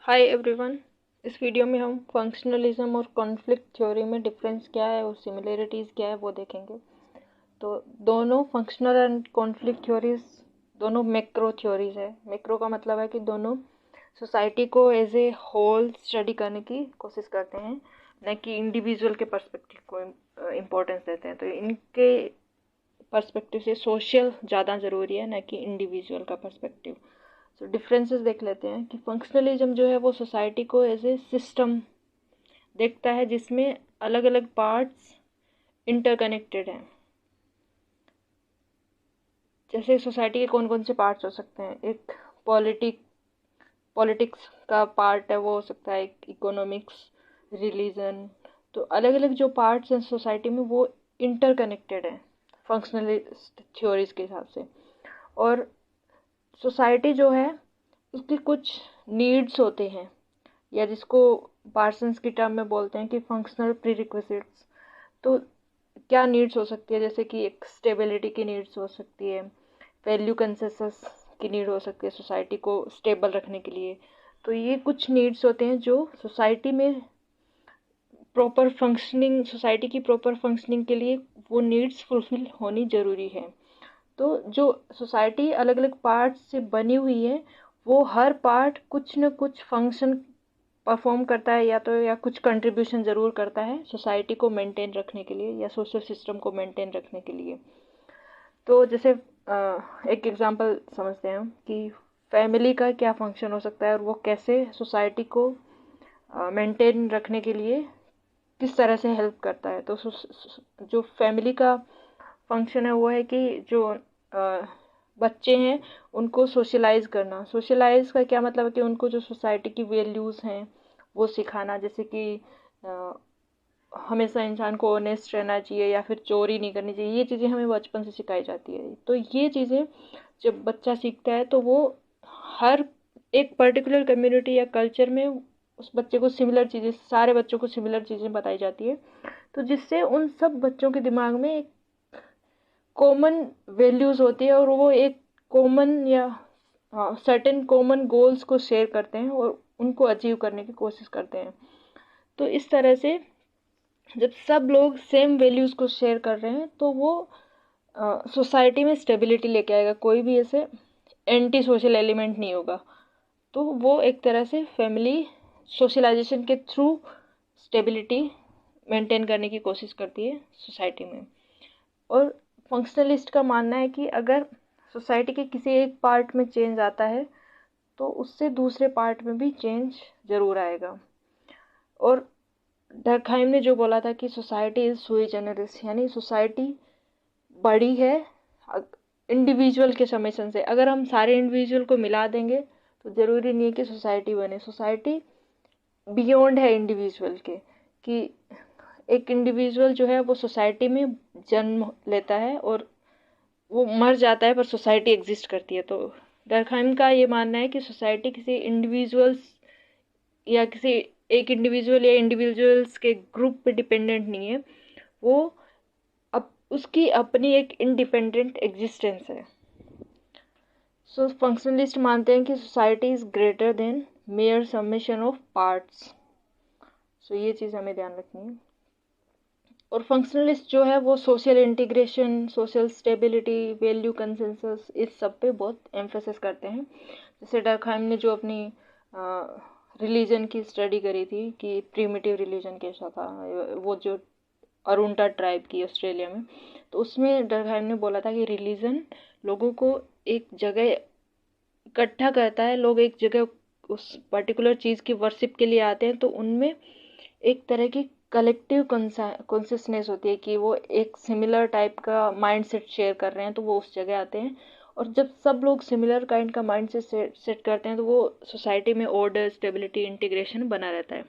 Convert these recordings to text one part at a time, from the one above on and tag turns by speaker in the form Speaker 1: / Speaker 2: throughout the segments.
Speaker 1: Hi everyone. इस video में हम फंक्शनलिज्म और कॉन्फ्लिक्ट थ्योरी में डिफरेंस क्या है और सिमिलरिटीज़ क्या है वो देखेंगे। तो दोनों फंक्शनल एंड कॉन्फ्लिक्ट थ्योरीज दोनों मैक्रो थ्योरीज है। मैक्रो का मतलब है कि दोनों सोसाइटी को एज ए होल स्टडी करने की कोशिश करते हैं, न कि इंडिविजुअल के पर्सपेक्टिव को इम्पोर्टेंस देते हैं। तो इनके पर्सपेक्टिव से सोशल ज़्यादा ज़रूरी है, न कि इंडिविजुअल का पर्सपेक्टिव। तो डिफरेंसेस देख लेते हैं कि फंक्शनलिज्म जो है वो सोसाइटी को एज ए सिस्टम देखता है जिसमें अलग अलग पार्ट्स इंटरकनेक्टेड हैं। जैसे सोसाइटी के कौन कौन से पार्ट्स हो सकते हैं। एक पॉलिटिक्स का पार्ट है, वो हो सकता है एक इकोनॉमिक्स, रिलीजन। तो अलग अलग जो पार्ट्स हैं सोसाइटी में वो इंटरकनेक्टेड हैं फंक्शनलिस्ट थ्योरीज के हिसाब से। और सोसाइटी जो है उसके कुछ नीड्स होते हैं, या जिसको पार्सन्स की टर्म में बोलते हैं कि फंक्शनल प्रीरिक्विजिट्स। तो क्या नीड्स हो सकती है, जैसे कि एक स्टेबिलिटी की नीड्स हो सकती है, वैल्यू कंसेंसस की नीड हो सकती है सोसाइटी को स्टेबल रखने के लिए। तो ये कुछ नीड्स होते हैं जो सोसाइटी में प्रॉपर फंक्शनिंग, सोसाइटी की प्रॉपर फंक्शनिंग के लिए वो नीड्स फुलफिल होनी ज़रूरी है। तो जो सोसाइटी अलग अलग पार्ट से बनी हुई है, वो हर पार्ट कुछ न कुछ फंक्शन परफॉर्म करता है, या कुछ कंट्रीब्यूशन ज़रूर करता है सोसाइटी को मेंटेन रखने के लिए या सोशल सिस्टम को मेंटेन रखने के लिए। तो जैसे एक एग्जांपल समझते हैं हम कि फैमिली का क्या फंक्शन हो सकता है और वो कैसे सोसाइटी को मेंटेन रखने के लिए किस तरह से हेल्प करता है। तो जो फैमिली का फंक्शन है वो है कि जो बच्चे हैं उनको सोशलाइज करना। सोशलाइज का क्या मतलब है कि उनको जो सोसाइटी की वैल्यूज़ हैं वो सिखाना। जैसे कि हमेशा इंसान को ऑनेस्ट रहना चाहिए या फिर चोरी नहीं करनी चाहिए। ये चीज़ें हमें बचपन से सिखाई जाती है। तो ये चीज़ें जब बच्चा सीखता है तो वो हर एक पर्टिकुलर कम्युनिटी या कल्चर में उस बच्चे को सिमिलर चीज़ें, सारे बच्चों को सिमिलर चीज़ें बताई जाती है। तो जिससे उन सब बच्चों के दिमाग में एक कॉमन वैल्यूज़ होती है और वो एक कॉमन या सर्टेन कॉमन गोल्स को शेयर करते हैं और उनको अचीव करने की कोशिश करते हैं। तो इस तरह से जब सब लोग सेम वैल्यूज़ को शेयर कर रहे हैं तो वो सोसाइटी में स्टेबिलिटी लेके आएगा। कोई भी ऐसे एंटी सोशल एलिमेंट नहीं होगा। तो वो एक तरह से फैमिली सोशलाइजेशन के थ्रू स्टेबिलिटी मेंटेन करने की कोशिश करती है सोसाइटी में। और फंक्शनलिस्ट का मानना है कि अगर सोसाइटी के किसी एक पार्ट में चेंज आता है तो उससे दूसरे पार्ट में भी चेंज ज़रूर आएगा। और डर्कहाइम ने जो बोला था कि सोसाइटी इज़ सुई जनरस, यानी सोसाइटी बड़ी है इंडिविजुअल के समेसन से। अगर हम सारे इंडिविजुअल को मिला देंगे तो ज़रूरी नहीं है कि सोसाइटी बने। सोसाइटी बियॉन्ड है इंडिविजुअल के, कि एक इंडिविजुअल जो है वो सोसाइटी में जन्म लेता है और वो मर जाता है, पर सोसाइटी एग्जिस्ट करती है। तो डर्कहाइम का ये मानना है कि सोसाइटी किसी इंडिविजुअल्स या किसी एक इंडिविजुअल या इंडिविजुअल्स के ग्रुप पे डिपेंडेंट नहीं है। वो अब उसकी अपनी एक इंडिपेंडेंट एग्जिस्टेंस है। सो फंक्शनलिस्ट मानते हैं कि society is greater than mere summation of parts. So ये चीज़ हमें ध्यान रखनी है। और फंक्शनलिस्ट जो है वो social integration, social stability, value consensus, इस सब पे बहुत एम्फेसिस करते हैं। जैसे डर्कहाइम ने जो अपनी रिलीजन की स्टडी करी थी कि प्रीमिटिव रिलीजन कैसा था, वो जो अरुंटा ट्राइब की ऑस्ट्रेलिया में, तो उसमें डर्कहाइम ने बोला था कि रिलीजन लोगों को एक जगह इकट्ठा करता है। लोग एक जगह उस पर्टिकुलर चीज़ की वर्शिप के लिए आते हैं तो उनमें एक तरह की कलेक्टिव कॉन्सियसनेस होती है कि वो एक सिमिलर टाइप का माइंडसेट शेयर कर रहे हैं, तो वो उस जगह आते हैं। और जब सब लोग सिमिलर काइंड का माइंड सेट करते हैं तो वो सोसाइटी में ऑर्डर, स्टेबिलिटी, इंटीग्रेशन बना रहता है।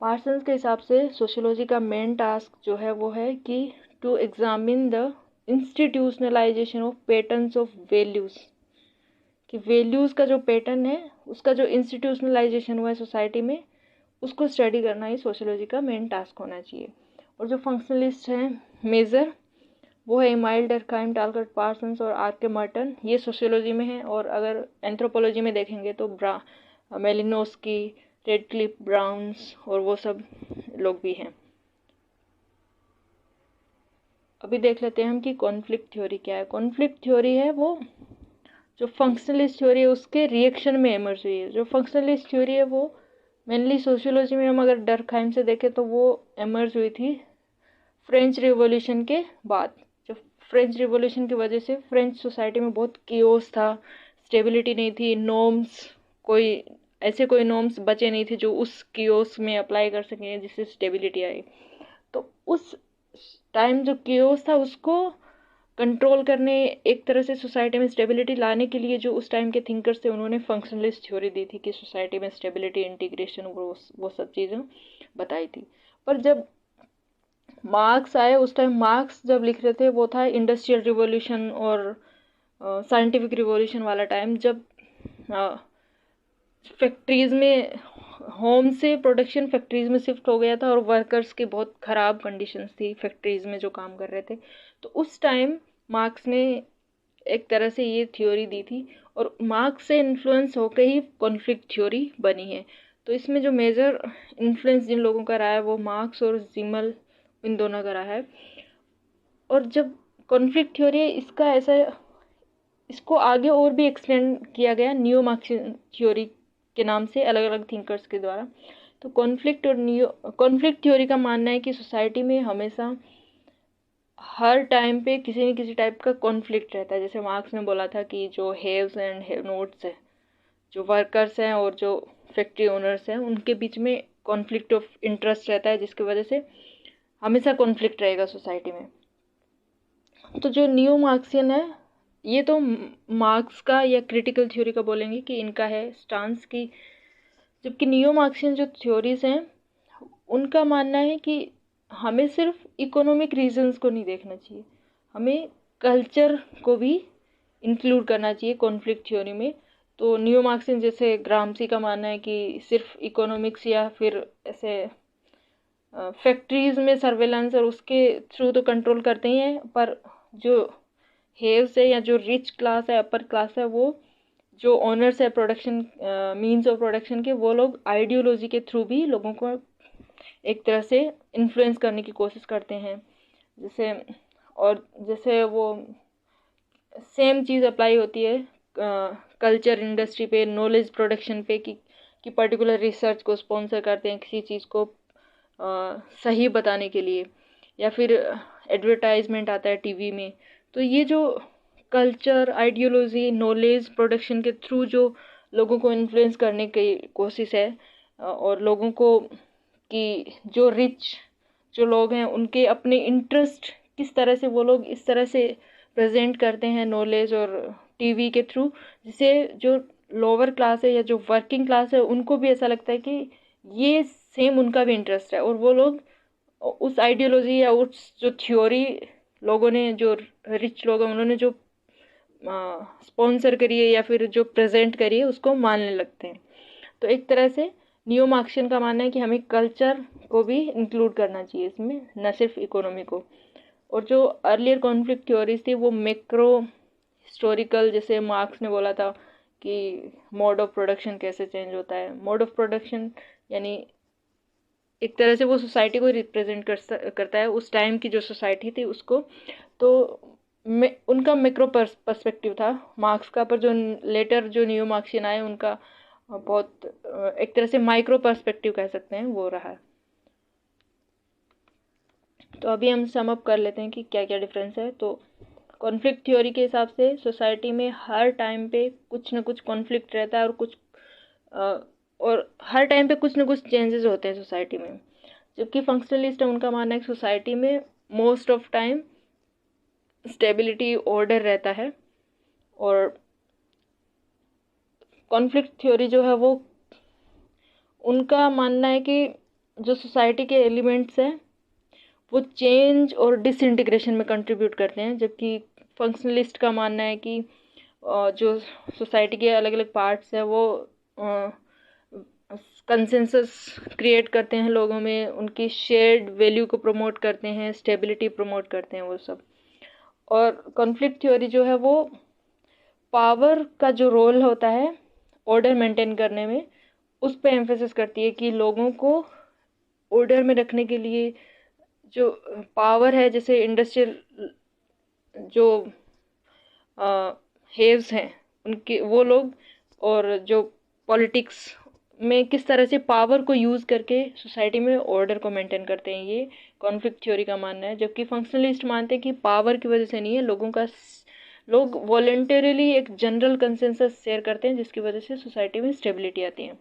Speaker 1: पार्सन्स के हिसाब से सोशियोलॉजी का मेन टास्क जो है वो है कि to examine the institutionalization of patterns of values, कि वैल्यूज़ का जो पैटर्न है उसका जो इंस्टीट्यूशनलाइजेशन हुआ है सोसाइटी में, उसको स्टडी करना ही सोशियोलॉजी का मेन टास्क होना चाहिए। और जो फंक्शनलिस्ट हैं मेजर, वो है इमाइल, डर्कहाइम, टालकट पार्सन्स और आर के मर्टन। ये सोशियोलॉजी में है। और अगर एंथ्रोपोलॉजी में देखेंगे तो मेलिनोस्की, रेडक्लिफ ब्राउन्स और वो सब लोग भी हैं। अभी देख लेते हैं हम कि कॉन्फ्लिक्ट थ्योरी क्या है। कॉन्फ्लिक्ट थ्योरी है वो जो फंक्शनलिस्ट थ्योरी है उसके रिएक्शन में एमर्ज हुई है। जो फंक्शनलिस्ट थ्योरी है वो मेनली सोशियोलॉजी में हम अगर डर्कहाइम से देखें तो वो एमर्ज हुई थी फ्रेंच रिवॉल्यूशन के बाद। जो फ्रेंच रिवॉल्यूशन की वजह से फ्रेंच सोसाइटी में बहुत कियोस था, स्टेबिलिटी नहीं थी, नॉर्म्स कोई नॉर्म्स बचे नहीं थे जो उस कियोस में अप्लाई कर सकें जिससे स्टेबिलिटी आई। तो उस टाइम जो कियोस था उसको कंट्रोल करने, एक तरह से सोसाइटी में स्टेबिलिटी लाने के लिए जो उस टाइम के थिंकर्स थे उन्होंने फंक्शनलिस्ट थ्योरी दी थी कि सोसाइटी में स्टेबिलिटी, इंटीग्रेशन, वो सब चीज़ें बताई थी। पर जब मार्क्स आए, उस टाइम मार्क्स जब लिख रहे थे वो था इंडस्ट्रियल रिवॉल्यूशन और साइंटिफिक रिवॉल्यूशन वाला टाइम, जब फैक्ट्रीज में, होम से प्रोडक्शन फैक्ट्रीज में शिफ्ट हो गया था और वर्कर्स की बहुत ख़राब कंडीशंस थी फैक्ट्रीज में जो काम कर रहे थे। तो उस टाइम मार्क्स ने एक तरह से ये थ्योरी दी थी और मार्क्स से इन्फ्लुएंस होकर ही कॉन्फ्लिक्ट थ्योरी बनी है। तो इसमें जो मेजर इन्फ्लुएंस जिन लोगों का रहा है वो मार्क्स और जीमल, इन दोनों का रहा है। और जब कॉन्फ्लिक्ट थ्योरी है इसको आगे और भी एक्सटेंड किया गया नियो मार्क्सियन थ्योरी के नाम से अलग अलग थिंकर्स के द्वारा। तो कॉन्फ्लिक्ट थ्योरी का मानना है कि सोसाइटी में हमेशा हर टाइम पे किसी न किसी टाइप का कॉन्फ्लिक्ट रहता है। जैसे मार्क्स ने बोला था कि जो हेव्स एंड हैव नोट्स है, जो वर्कर्स हैं और जो फैक्ट्री ओनर्स हैं, उनके बीच में कॉन्फ्लिक्ट ऑफ इंटरेस्ट रहता है जिसकी वजह से हमेशा कॉन्फ्लिक्ट रहेगा सोसाइटी में। तो जो न्यू मार्क्सियन है, ये तो मार्क्स का या क्रिटिकल थ्योरी का बोलेंगे कि इनका है स्टांस की, जबकि नियो मार्क्सियन जो थ्योरीज हैं उनका मानना है कि हमें सिर्फ इकोनॉमिक रीजंस को नहीं देखना चाहिए, हमें कल्चर को भी इंक्लूड करना चाहिए कॉन्फ्लिक्ट थ्योरी में। तो नियो मार्क्सियन जैसे ग्रामसी का मानना है कि सिर्फ इकोनॉमिक्स या फिर ऐसे फैक्ट्रीज में सर्वेलेंस और उसके थ्रू तो कंट्रोल करते ही हैं, पर जो हेव्स है या जो रिच क्लास है, अपर क्लास है, वो जो ओनर्स है प्रोडक्शन मींस ऑफ प्रोडक्शन के, वो लोग आइडियोलॉजी के थ्रू भी लोगों को एक तरह से इन्फ्लुएंस करने की कोशिश करते हैं। जैसे वो सेम चीज़ अप्लाई होती है कल्चर इंडस्ट्री पे, नॉलेज प्रोडक्शन पे, कि पर्टिकुलर रिसर्च को स्पॉन्सर करते हैं किसी चीज़ को सही बताने के लिए, या फिर एडवर्टाइजमेंट आता है टीवी में। तो ये जो कल्चर, आइडियोलॉजी, नॉलेज प्रोडक्शन के थ्रू जो लोगों को इन्फ्लुएंस करने की कोशिश है, और लोगों को कि जो रिच जो लोग हैं उनके अपने इंटरेस्ट किस तरह से वो लोग इस तरह से प्रेजेंट करते हैं नॉलेज और टीवी के थ्रू, जिससे जो लोअर क्लास है या जो वर्किंग क्लास है उनको भी ऐसा लगता है कि ये सेम उनका भी इंटरेस्ट है, और वो लोग उस आइडियोलॉजी या उस जो थ्योरी लोगों ने, जो रिच लोग हैं उन्होंने जो स्पॉन्सर करी है या फिर जो प्रेजेंट करी है उसको मानने लगते हैं। तो एक तरह से नियो मार्क्सियन का मानना है कि हमें कल्चर को भी इंक्लूड करना चाहिए इसमें, न सिर्फ इकोनॉमी को। और जो अर्लियर कॉन्फ्लिक्ट थ्योरीज थी वो मैक्रो हिस्टोरिकल, जैसे मार्क्स ने बोला था कि मोड ऑफ प्रोडक्शन कैसे चेंज होता है। मोड ऑफ प्रोडक्शन यानी एक तरह से वो सोसाइटी को रिप्रेजेंट करता है, उस टाइम की जो सोसाइटी थी उसको। तो उनका मैक्रो पर्सपेक्टिव था मार्क्स का, पर जो लेटर जो नियो मार्क्सियन आए उनका बहुत एक तरह से माइक्रो पर्सपेक्टिव कह सकते हैं वो रहा है। तो अभी हम सम अप कर लेते हैं कि क्या क्या डिफरेंस है। तो कॉन्फ्लिक्ट थ्योरी के हिसाब से सोसाइटी में हर टाइम पे कुछ ना कुछ कॉन्फ्लिक्ट रहता है और हर टाइम पे कुछ ना कुछ चेंजेस होते हैं सोसाइटी में। जबकि फंक्शनलिस्ट है उनका मानना है कि सोसाइटी में most of time stability, order रहता है। और कॉन्फ्लिक्ट थ्योरी जो है वो उनका मानना है कि जो सोसाइटी के एलिमेंट्स हैं वो चेंज और डिसइंटीग्रेशन में कंट्रीब्यूट करते हैं, जबकि फंक्शनलिस्ट का मानना है कि जो सोसाइटी के अलग अलग पार्ट्स हैं वो कंसेंसस क्रिएट करते हैं लोगों में, उनकी शेयर्ड वैल्यू को प्रमोट करते हैं, स्टेबिलिटी प्रमोट करते हैं वो सब। और कॉन्फ्लिक्ट थ्योरी जो है वो पावर का जो रोल होता है ऑर्डर मेंटेन करने में उस पे एम्फेसिस करती है कि लोगों को ऑर्डर में रखने के लिए जो पावर है, जैसे इंडस्ट्रियल जो हेव्स हैं उनके वो लोग, और जो पॉलिटिक्स में किस तरह से पावर को यूज़ करके सोसाइटी में ऑर्डर को मेंटेन करते हैं, ये कॉन्फ्लिक्ट थ्योरी का मानना है। जबकि फंक्शनलिस्ट मानते हैं कि पावर की वजह से नहीं है, लोग वॉलेंटरीली एक जनरल कंसेंसस शेयर करते हैं जिसकी वजह से सोसाइटी में स्टेबिलिटी आती है।